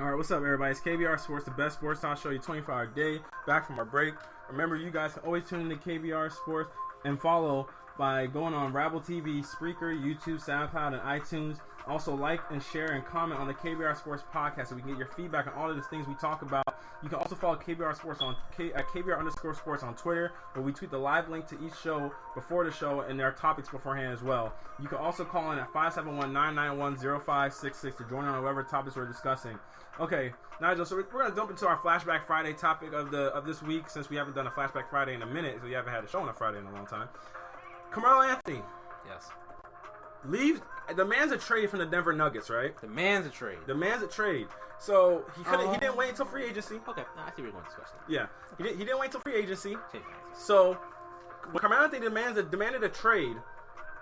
All right, what's up, everybody? It's KBR Sports, the best sports talk show, you 24-hour day, back from our break. Remember, you guys can always tune into KBR Sports and follow by going on Rabble TV, Spreaker, YouTube, SoundCloud, and iTunes. Also, like and share and comment on the KBR Sports podcast so we can get your feedback on all of the things we talk about. You can also follow KBR Sports on at KBR_Sports on Twitter, where we tweet the live link to each show before the show and their topics beforehand as well. You can also call in at 571-991-0566 to join on whatever topics we're discussing. Okay, Nigel, so we're going to jump into our Flashback Friday topic of this week, since we haven't done a Flashback Friday in a minute, so we haven't had a show on a Friday in a long time. Carmelo Anthony. Yes. The man's a trade from the Denver Nuggets, right? The man's a trade. So he didn't wait until free agency. Okay, no, I see where you're going with this question. Yeah, he didn't wait until free agency. So when Carmelo Anthony demanded a trade,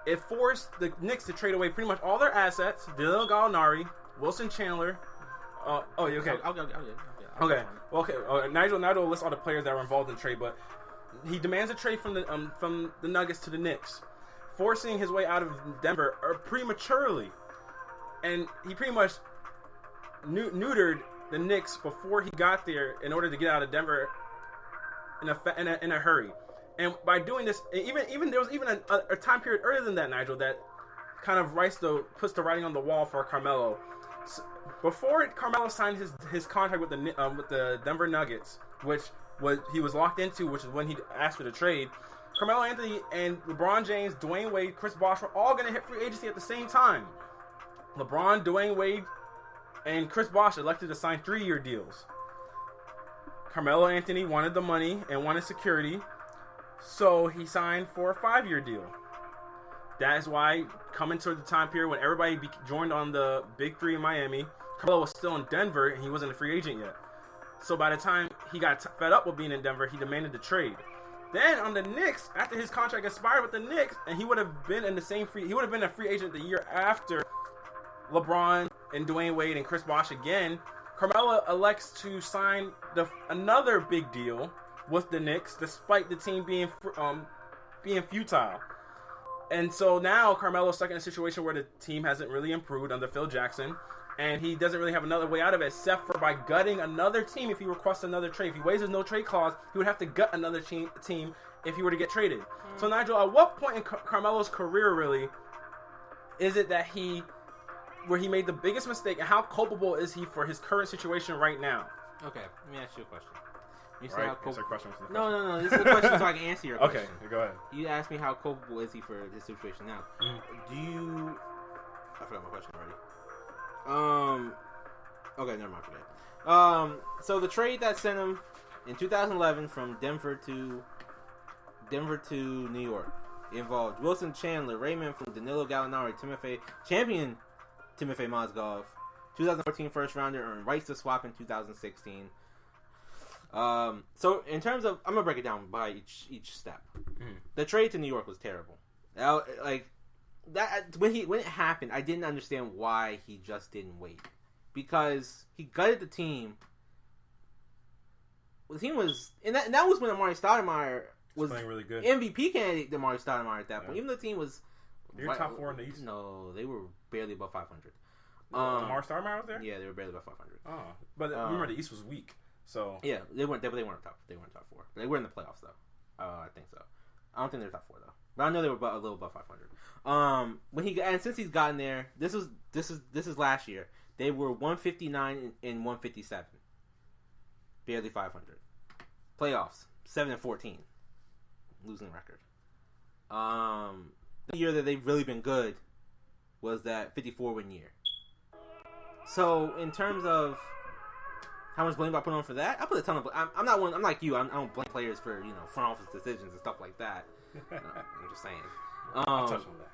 it forced the Knicks to trade away pretty much all their assets: Danilo Gallinari, Wilson Chandler. Okay. Okay. Nigel will list all the players that were involved in the trade, but he demands a trade from the Nuggets to the Knicks, forcing his way out of Denver prematurely, and he pretty much neutered the Knicks before he got there in order to get out of Denver in a hurry. And by doing this, even there was even a time period earlier than that, Nigel, that kind of puts the writing on the wall for Carmelo. So, before Carmelo signed his contract with the Denver Nuggets, which he was locked into, which is when he asked for the trade, Carmelo Anthony and LeBron James, Dwayne Wade, Chris Bosh were all going to hit free agency at the same time. LeBron, Dwayne Wade, and Chris Bosh elected to sign 3-year deals. Carmelo Anthony wanted the money and wanted security, so he signed for a 5-year deal. That is why, coming to the time period when everybody joined on the Big Three in Miami, Carmelo was still in Denver and he wasn't a free agent yet. So by the time he got fed up with being in Denver, he demanded the trade. Then on the Knicks, after his contract expired with the Knicks, and he would have been a free agent the year after LeBron and Dwayne Wade and Chris Bosh again, Carmelo elects to sign another big deal with the Knicks, despite the team being futile. And so now Carmelo's stuck in a situation where the team hasn't really improved under Phil Jackson, and he doesn't really have another way out of it except for by gutting another team if he requests another trade. If he waives his no trade clause, he would have to gut another team if he were to get traded. So Nigel, at what point in Carmelo's career really is it that where he made the biggest mistake, and how culpable is he for his current situation right now? Okay, let me ask you a question. You say how culpable? No. This is a question so I can answer your question. Okay, go ahead. You asked me how culpable is he for this situation now. I forgot my question already. Okay, never mind for that. So the trade that sent him in 2011 from Denver to New York involved Wilson Chandler, Raymond from Danilo Gallinari, champion Timofey Mozgov, 2014 first rounder, earned rights to swap in 2016. So in terms of, I'm gonna break it down by each step. The trade to New York was terrible. When it happened, I didn't understand why he just didn't wait, because he gutted the team. The team was, and that was when Amari Stoudemire was playing really good. MVP candidate. Amari Stoudemire at that point, even though the team was. You're top 4 in the East. No, they were barely above 500. Amari Stoudemire was there. Yeah, they were barely above 500. Oh, but remember the East was weak. So yeah, they weren't top 4. They were in the playoffs though. I think so. I don't think they were top 4 though, but I know they were a little above 500. Since he's gotten there, this is last year. They were 159 and 157, barely 500. Playoffs 7-14, losing record. The year that they've really been good was that 54-win year. So in terms of how much blame do I put on for that? I put a ton of blame. I'm not one. I'm like you. I don't blame players for front office decisions and stuff like that. I'm just saying. I'll touch on that.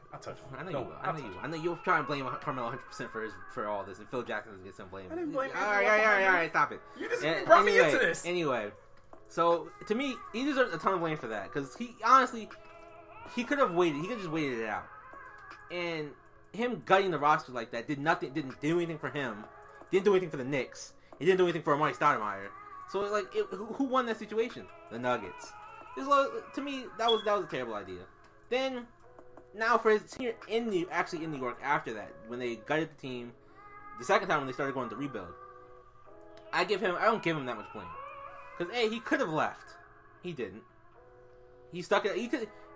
I know you'll try and blame Carmelo 100% for all this, and Phil Jackson doesn't get some blame. I didn't blame him. All right, stop it. You just brought me into this. Anyway, so to me, he deserves a ton of blame for that, because he honestly, he could have waited. He could have just waited it out. And him gutting the roster like that didn't do anything for him. Didn't do anything for the Knicks. It didn't do anything for Amari Stoudemire. So who won that situation? The Nuggets. To me, that was a terrible idea. Then, now for his tenure in New York after that, when they gutted the team, the second time when they started going to rebuild, I don't give him that much blame. Because he could have left. He didn't. He stuck it.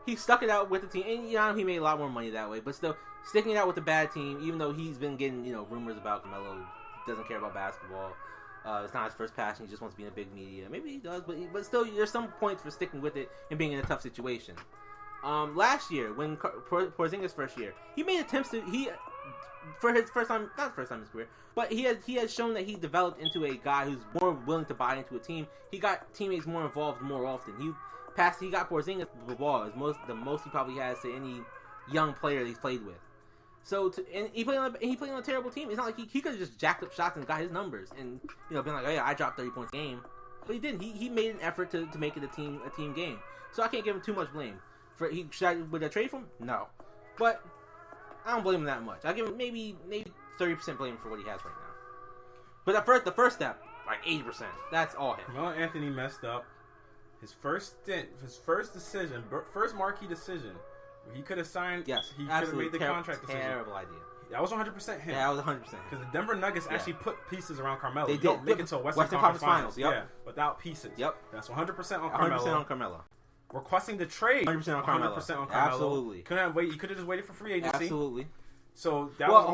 He stuck it out with the team, and he made a lot more money that way. But still, sticking it out with a bad team, even though he's been getting rumors about Carmelo doesn't care about basketball. It's not his first passion. He just wants to be in the big media. Maybe he does, but still, there's some points for sticking with it and being in a tough situation. Last year, when Porzingis' first year, he made attempts for his first time, not first time in his career, but he has shown that he developed into a guy who's more willing to buy into a team. He got teammates more involved more often. He got Porzingis the ball, the most he probably has to any young player that he's played with. So he played on a terrible team. It's not like he could have just jacked up shots and got his numbers and been like, oh yeah, I dropped 30 points a game, but he didn't. He made an effort to make it a team game. So I can't give him too much blame. Would I trade for him? No, but I don't blame him that much. I give him maybe 30% blame for what he has right now. But the first step, like 80%, that's all him. Carmelo Anthony messed up. His first marquee decision, where he could have signed. Yes, he could have made the contract decision. Terrible idea. That was 100% him. Yeah, that was 100% him. Because the Denver Nuggets actually put pieces around Carmelo. They did. Don't make it to a Western Conference Finals. Yep. Yeah, without pieces. Yep. That's 100% on Carmelo. 100% on Carmelo. Requesting the trade. 100% on Carmelo. 100% on Carmelo. Absolutely. Couldn't have waited. You could have just waited for free agency. Absolutely. So that was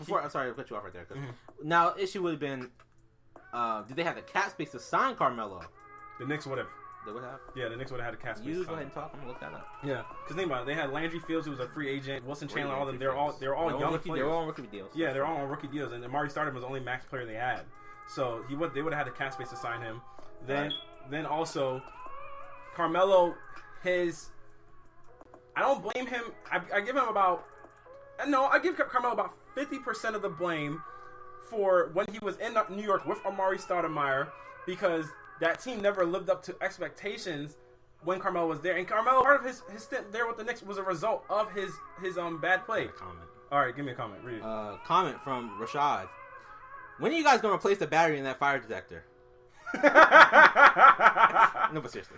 all. Sorry, I cut you off right there. Now, issue would have been, did they have the cap space to sign Carmelo? The Knicks would have. They would have? Yeah, the Knicks would have had a cap space. You go ahead and talk. I'm going to look that up. Yeah. Because think about it. They had Landry Fields, who was a free agent. Wilson Chandler, all of them. They're all young players. They were all on rookie deals. Yeah, they're all on rookie deals. And Amari Stoudemire was the only max player they had. So they would have had the cap space to sign him. Then also, Carmelo, I don't blame him. I give him about... No, I give Carmelo about 50% of the blame for when he was in New York with Amari Stoudemire, because that team never lived up to expectations when Carmelo was there. And Carmelo, part of his stint there with the Knicks was a result of his bad play. Comment. All right, give me a comment. Read it. Comment from Rashad. When are you guys going to replace the battery in that fire detector? No, but seriously.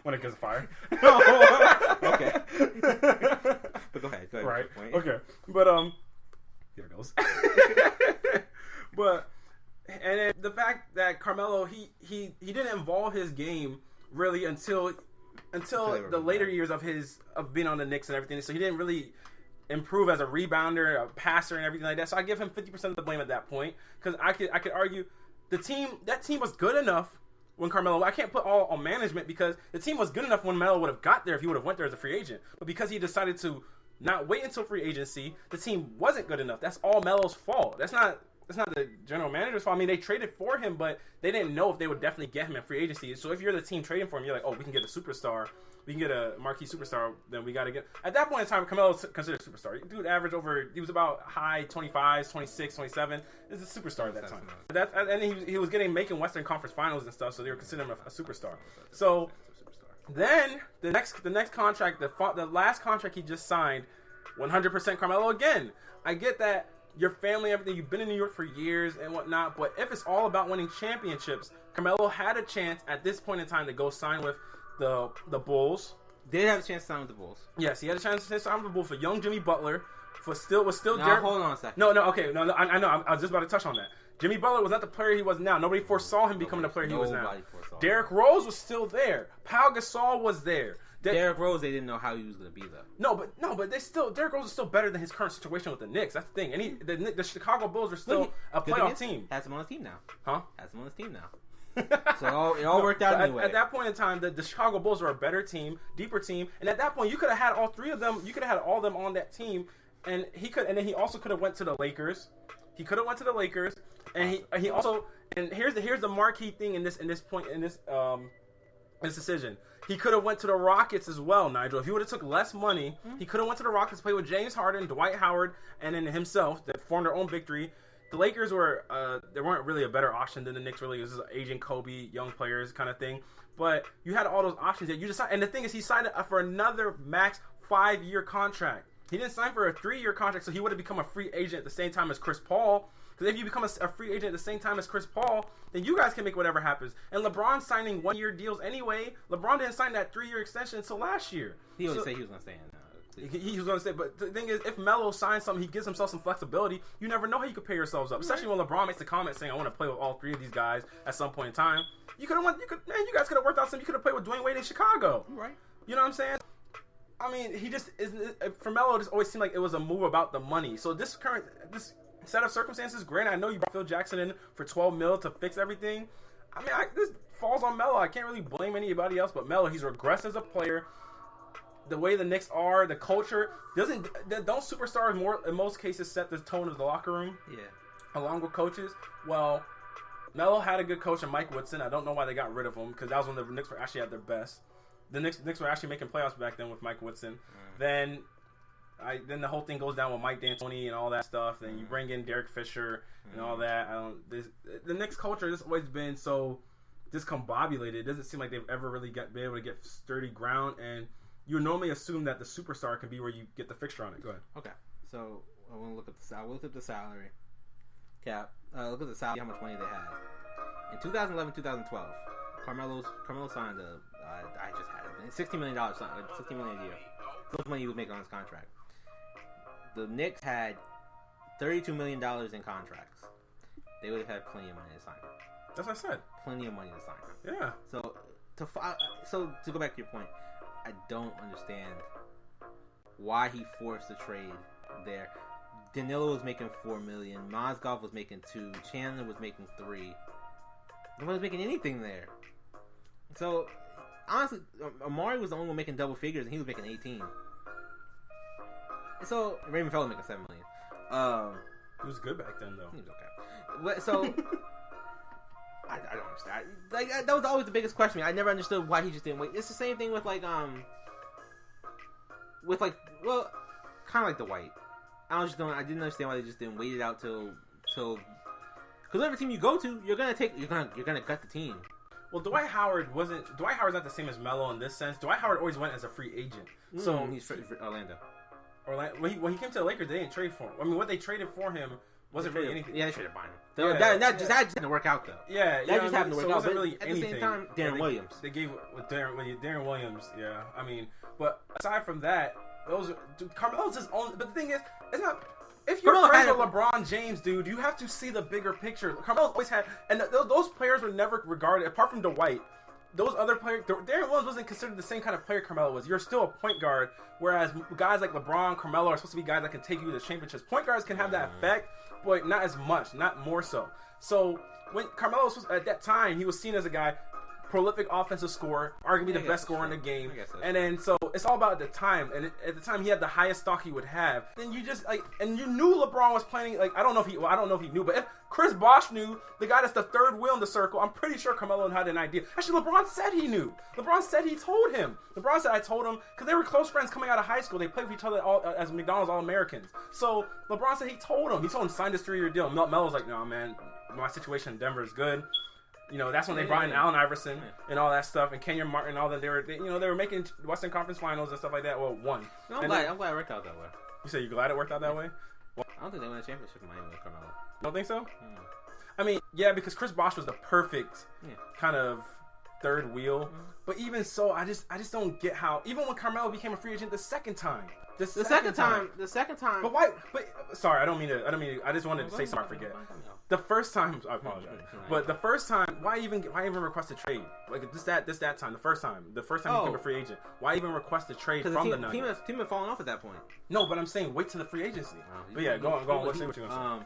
When it gets fire. Okay. But go ahead. Right. Okay. But here it goes. But and then the fact that Carmelo he didn't involve his game really until the later years of being on the Knicks and everything. So he didn't really improve as a rebounder, a passer, and everything like that. So I give him 50% of the blame at that point, because I could argue that team was good enough when Carmelo. I can't put all on management, because the team was good enough when Melo would have got there if he would have went there as a free agent. But because he decided to not wait until free agency, the team wasn't good enough. That's all Melo's fault. That's not the general manager's fault. I mean, they traded for him, but they didn't know if they would definitely get him in free agency. So if you're the team trading for him, you're like, oh, we can get a superstar. We can get a marquee superstar. Then we got to get... At that point in time, Carmelo's considered a superstar. Dude averaged he was about high 25s, 26, 27. This is a superstar at that time. And he was making Western Conference Finals and stuff, so they were considering him a superstar. So then the next contract, the last contract he just signed, 100% Carmelo again. I get that your family, everything, you've been in New York for years and whatnot, but if it's all about winning championships, Carmelo had a chance at this point in time to go sign with the Bulls. Did have a chance to sign with the Bulls. Yes, he had a chance to sign with the Bulls for young Jimmy Butler. Was still. Now, hold on a second. Okay, I know. I was just about to touch on that. Jimmy Butler was not the player he was now. Nobody foresaw him becoming the player he was now. Derrick Rose was still there. Pau Gasol was there. Derrick Rose, they didn't know how he was going to be though. No, but Derrick Rose is still better than his current situation with the Knicks. That's the thing. And the Chicago Bulls are still a playoff team. Has him on his team now. Huh? Has him on his team now. So it all worked out anyway. At that point in time, the Chicago Bulls were a better team, deeper team, and at that point, you could have had all three of them. You could have had all of them on that team, and then he also could have went to the Lakers. He could have went to the Lakers, and he also, and here's the marquee thing in this decision. He could have went to the Rockets as well, Nigel. If he would have took less money, he could have went to the Rockets, played with James Harden, Dwight Howard, and then himself, that formed their own victory. The Lakers they weren't really a better option than the Knicks. Really, it was aging Kobe, young players kind of thing. But you had all those options that you decided. And the thing is, he signed for another max 5-year contract. He didn't sign for a 3-year contract, so he would have become a free agent at the same time as Chris Paul. Because if you become a free agent at the same time as Chris Paul, then you guys can make whatever happens. And LeBron's signing 1-year deals anyway. LeBron didn't sign that 3-year extension until last year. He always said he was going to stay in. too. He was going to say, but the thing is, if Melo signs something, he gives himself some flexibility. You never know how you could pay yourselves up, especially when LeBron makes the comment saying, "I want to play with all three of these guys at some point in time." You guys could have worked out something. You could have played with Dwayne Wade in Chicago. Right. You know what I'm saying? I mean, he just isn't. For Melo, it just always seemed like it was a move about the money. So this set of circumstances, granted, I know you brought Phil Jackson in for $12 million to fix everything. I mean, this falls on Melo. I can't really blame anybody else but Melo. He's regressed as a player. The way the Knicks are, the culture don't superstars more in most cases set the tone of the locker room? Yeah. Along with coaches. Well, Melo had a good coach in Mike Woodson. I don't know why they got rid of him because that was when the Knicks were actually at their best. The Knicks were actually making playoffs back then with Mike Woodson. Then the whole thing goes down with Mike D'Antoni and all that stuff. Then you bring in Derek Fisher and all that. The Knicks culture has always been so discombobulated. It doesn't seem like they've ever really been able to get sturdy ground. And you would normally assume that the superstar can be where you get the fixture on it. Go ahead. Okay, so I want to look at the salary cap. Look at the salary, how much money they had in 2011, 2012. Carmelo signed I just had it, $16 million, $16 million a year. So much money he was making on his contract. The Knicks had $32 million in contracts. They would have had plenty of money to sign him. That's what I said. Plenty of money to sign him. Yeah. So to go back to your point, I don't understand why he forced the trade there. Danilo was making $4 million. Mozgov was making $2 million. Chandler was making $3 million. Nobody was making anything there. So honestly, Amari was the only one making double figures, and he was making 18. So Raymond Fellow making $7 million. He was good back then, though. He was okay. So I don't understand. Like that was always the biggest question. I never understood why he just didn't wait. It's the same thing with kind of like Dwight. I didn't understand why they just didn't wait it out till because every team you go to, you're gonna gut the team. Well, Dwight Howard's not the same as Melo in this sense. Dwight Howard always went as a free agent. So he's for Orlando. When he came to the Lakers, they didn't trade for him. I mean, what they traded for him wasn't really anything. Yeah, they traded by him. That just happened to work out, though. Yeah, that just happened to work out. Wasn't really at anything. the same time, Darren Williams. They gave with Darren Williams. Yeah, I mean, but aside from that, Carmelo's his own. But the thing is, it's not. If you're friends with LeBron James, dude, you have to see the bigger picture. Carmelo's always had, and those players were never regarded, apart from Dwight. Those other players, Darren Williams wasn't considered the same kind of player Carmelo was. You're still a point guard, whereas guys like LeBron, Carmelo are supposed to be guys that can take you to championships. Point guards can have that effect, but not as much, not more so. So when Carmelo was at that time, he was seen as a guy, prolific offensive scorer, arguably the best scorer in the game. And then so it's all about the time. And at the time, he had the highest stock he would have. Then you just and you knew LeBron was playing. I don't know if he knew, but if Chris Bosh knew, the guy that's the third wheel in the circle, I'm pretty sure Carmelo had an idea. Actually, LeBron said he knew. LeBron said he told him. LeBron said I told him because they were close friends coming out of high school. They played with each other as McDonald's All-Americans. So LeBron said he told him. He told him sign this 3-year deal. Melo's like, no, man, my situation in Denver is good. You know, that's when they brought in Allen Iverson and all that stuff, and Kenyon Martin and all that. They were making Western Conference Finals and stuff like that. Well, one. No, I'm glad it worked out that way. You say you're glad it worked out that way? Well, I don't think they won a championship in Miami with Carmelo. You don't think so? I mean, yeah, because Chris Bosh was the perfect kind of third wheel. But even so, I just don't get how. Even when Carmelo became a free agent the second time. The second time. But why? But sorry, I don't mean to. I just wanted to say something. I forget. The first time, I apologize. But the first time, why even request a trade? Like this that time. The first time he became a free agent. Why even request a trade from the Nuggets? Team had fallen off at that point. No, but I'm saying wait to the free agency. But yeah, go on. What you gonna say?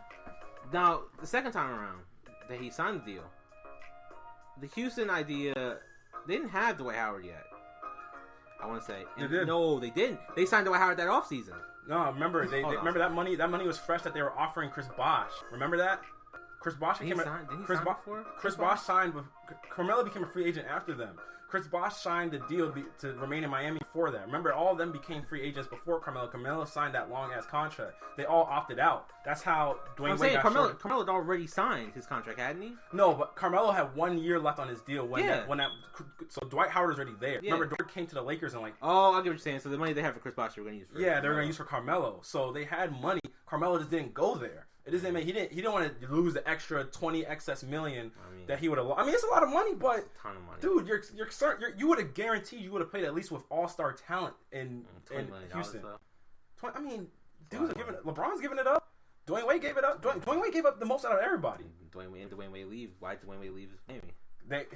Now the second time around that he signed the deal, the Houston idea, they didn't have Dwight Howard yet. I want to say. They did. No, they didn't. They signed Dwight Howard that offseason. No, remember remember that money. That money was fresh that they were offering Chris Bosh. Remember that? Chris Bosh Chris Bosh signed with Carmelo became a free agent after them. Chris Bosh signed the deal to remain in Miami for them. Remember, all of them became free agents before Carmelo. Carmelo signed that long-ass contract. They all opted out. That's how Dwayne Wade got shorted. Carmelo had already signed his contract, hadn't he? No, but Carmelo had 1 year left on his deal so Dwight Howard was already there. Yeah. Remember, Dwight came to the Lakers and Oh, I get what you're saying. So the money they had for Chris Bosh, they were going to use for they were going to use for Carmelo. So they had money. Carmelo just didn't go there. It doesn't make he didn't want to lose the extra 20 excess million that he would have. I mean, it's a lot of money, but a ton of money. Dude, you would have guaranteed you would have played at least with all-star talent in Houston. I mean, LeBron's giving it up. Dwayne Wade gave it up. Dwayne Wade gave up the most out of everybody. Dwayne Wade leave. Why did Dwayne Wade leave Miami?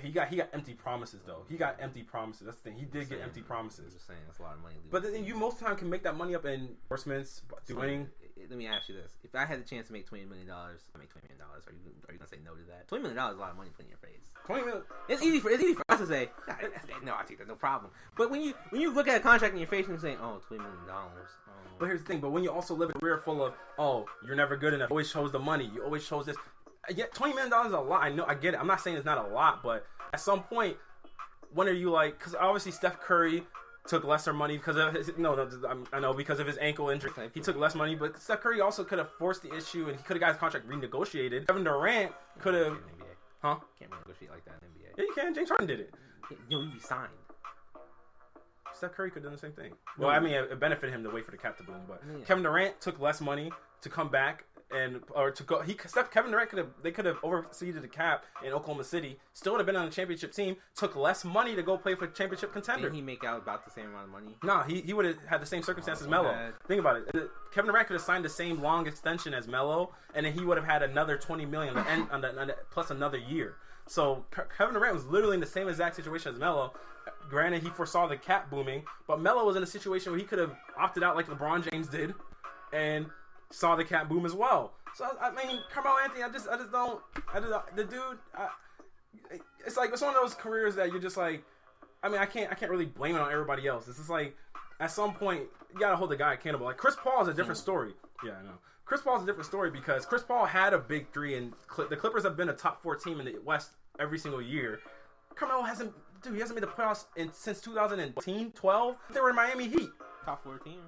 He got empty promises though. He got empty promises. That's the thing. He did get empty promises. I'm just saying, that's a lot of money. But then you most of the time can make that money up in endorsements, doing. Let me ask you this: if I had the chance to make $20 million, I make $20 million. Are you gonna say no to that? $20 million is a lot of money put in your face. $20 million. It's easy for us to say no. I take that, no problem. But when you look at a contract in your face and you say, oh, $20 million. But here's the thing. But when you also live in a career full of, oh, you're never good enough. You always chose the money. You always chose this. Yeah, $20 million is a lot. I know. I get it. I'm not saying it's not a lot, but at some point, when are you like? Because obviously Steph Curry took lesser money because of his because of his ankle injury. He took less money, but Steph Curry also could have forced the issue and he could have got his contract renegotiated. Kevin Durant could have, Can't renegotiate like that in the NBA. Yeah, you can. James Harden did it. You resigned. Steph Curry could have done the same thing. Well, I mean, it benefited him to wait for the cap to boom, but Kevin Durant took less money to come back. Kevin Durant could have overseeded the cap in Oklahoma City. Still would have been on the championship team. Took less money to go play for a championship contender. Didn't he make out about the same amount of money? No, he would have had the same circumstances as Melo. Think about it. Kevin Durant could have signed the same long extension as Melo, and then he would have had another $20 million plus another year. So Kevin Durant was literally in the same exact situation as Melo. Granted, he foresaw the cap booming, but Melo was in a situation where he could have opted out like LeBron James did, and saw the cap boom as well. So I mean, Carmelo Anthony, the dude. It's like it's one of those careers that you're just like. I mean, I can't really blame it on everybody else. It's just like at some point you gotta hold the guy accountable. Like Chris Paul is a different story. Yeah, I know. Chris Paul is a different story because Chris Paul had a big three, and the Clippers have been a top 4 team in the West every single year. Carmelo hasn't made the playoffs since 2012. They were in Miami Heat. Top 4 team.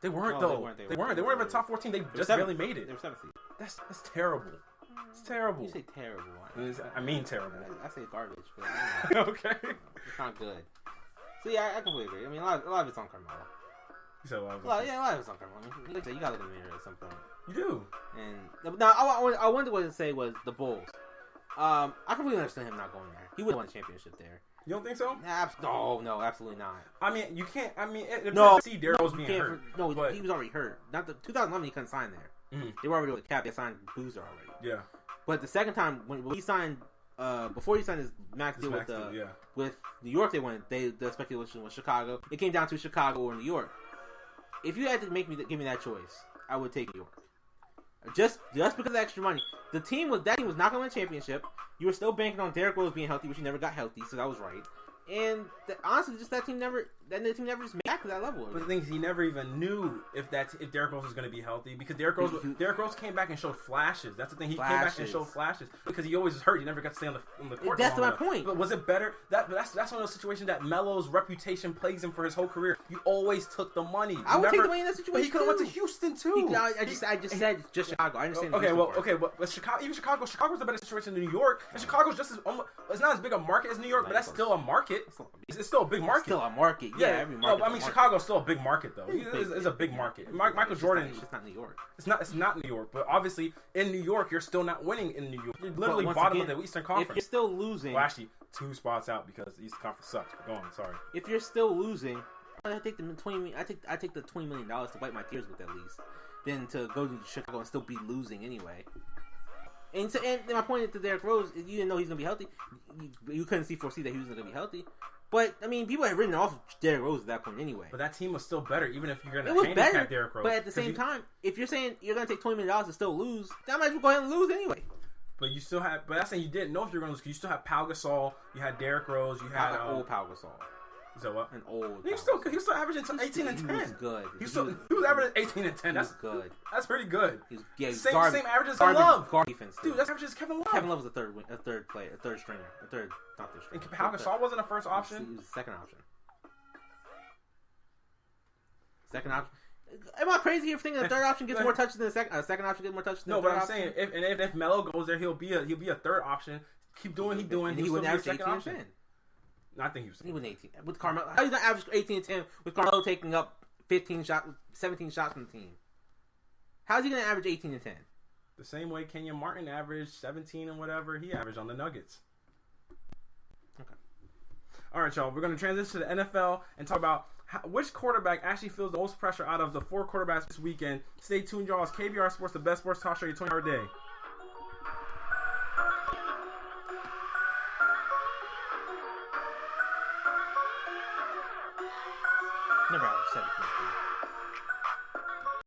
They weren't though. They weren't even a top 14. They just barely made it. They were 7th seed. That's terrible. It's terrible. You say terrible. I mean terrible. I say garbage. But okay. It's not good. So yeah, I completely agree. I mean, a lot of it's on Carmelo. You said a lot of it's on Carmelo. Like I said, you gotta look in the mirror at some point. You do. And now, I wanted to say was the Bulls. I completely understand him not going there. He would have won a championship there. You don't think so? No, absolutely not. I mean, you can't. I mean, see, Darryl was being hurt. He was already hurt. Not the 2011, he couldn't sign there. Mm-hmm. They were already with the cap. They signed Boozer already. Yeah. But the second time when he signed, before he signed his max deal with New York, the speculation was Chicago. It came down to Chicago or New York. If you had to give me that choice, I would take New York. Just because of the extra money. That team was not going to win a championship. You were still banking on Derrick Rose being healthy, which he never got healthy, so that was right. And honestly, just that team never just made back to that level. But the thing is, he never even knew if Derrick Rose was going to be healthy because Derrick Rose came back and showed flashes. That's the thing. He came back and showed flashes because he always was hurt. He never got to stay on the court. That's my point. But was it better? That's one of those situations that Melo's reputation plagues him for his whole career. You always took the money. I would take the money in that situation. But he could have went to Houston too. I just said just Chicago. I understand. Okay, but Chicago's the better situation than New York. And Chicago's just it's not as big a market as New York, but that's still a market. It's still a big market. Still a market. Yeah, every market. I mean, Chicago's still a big market, though. It's a big market. Michael Jordan. It's just not New York. It's not New York, but obviously in New York, you're still not winning in New York. You're literally bottom of the Eastern Conference. If you're still losing, well, actually, 2 spots out because the Eastern Conference sucks. Go on, sorry. If you're still losing, I take the $20. I take the $20 million to wipe my tears with at least, than to go to Chicago and still be losing anyway. And my point to Derrick Rose, you didn't know he's gonna be healthy. You couldn't foresee that he was gonna be healthy. But I mean, people had written off Derrick Rose at that point anyway. But that team was still better, even if you're gonna handicap Derrick Rose. But at the same time, if you're saying you're gonna take $20 million to still lose, that might as well go ahead and lose anyway. But you still have. But that's saying you didn't know if you were gonna lose. You still have Pau Gasol. You had Derrick Rose. You had old Pau Gasol. Is that what? An old. He was still averaging 18 and 10. He was good. He was averaging 18 and 10. That's good. That's pretty good. Same average as Love. Defense, dude, that's average as Kevin Love. Kevin Love was a third stringer, not third stringer. And Pau Gasol wasn't a first option. He was the second option. Second option. Am I crazy if thinking the third option gets more touches than the second option gets more touches than the third option? No, but I'm saying if Melo goes there, he'll be a third option. Keep doing what he's doing. He would average 18 and 10. I think he was 18 with Carmelo. How he's not average 18 and 10 with Carmelo taking up 17 shots from the team? How's he going to average 18 and 10? The same way Kenyon Martin averaged 17 and whatever he averaged on the Nuggets. Okay. All right, y'all. We're going to transition to the NFL and talk about which quarterback actually feels the most pressure out of the 4 quarterbacks this weekend. Stay tuned, y'all. It's KBR Sports, the best sports talk show your 24-hour day.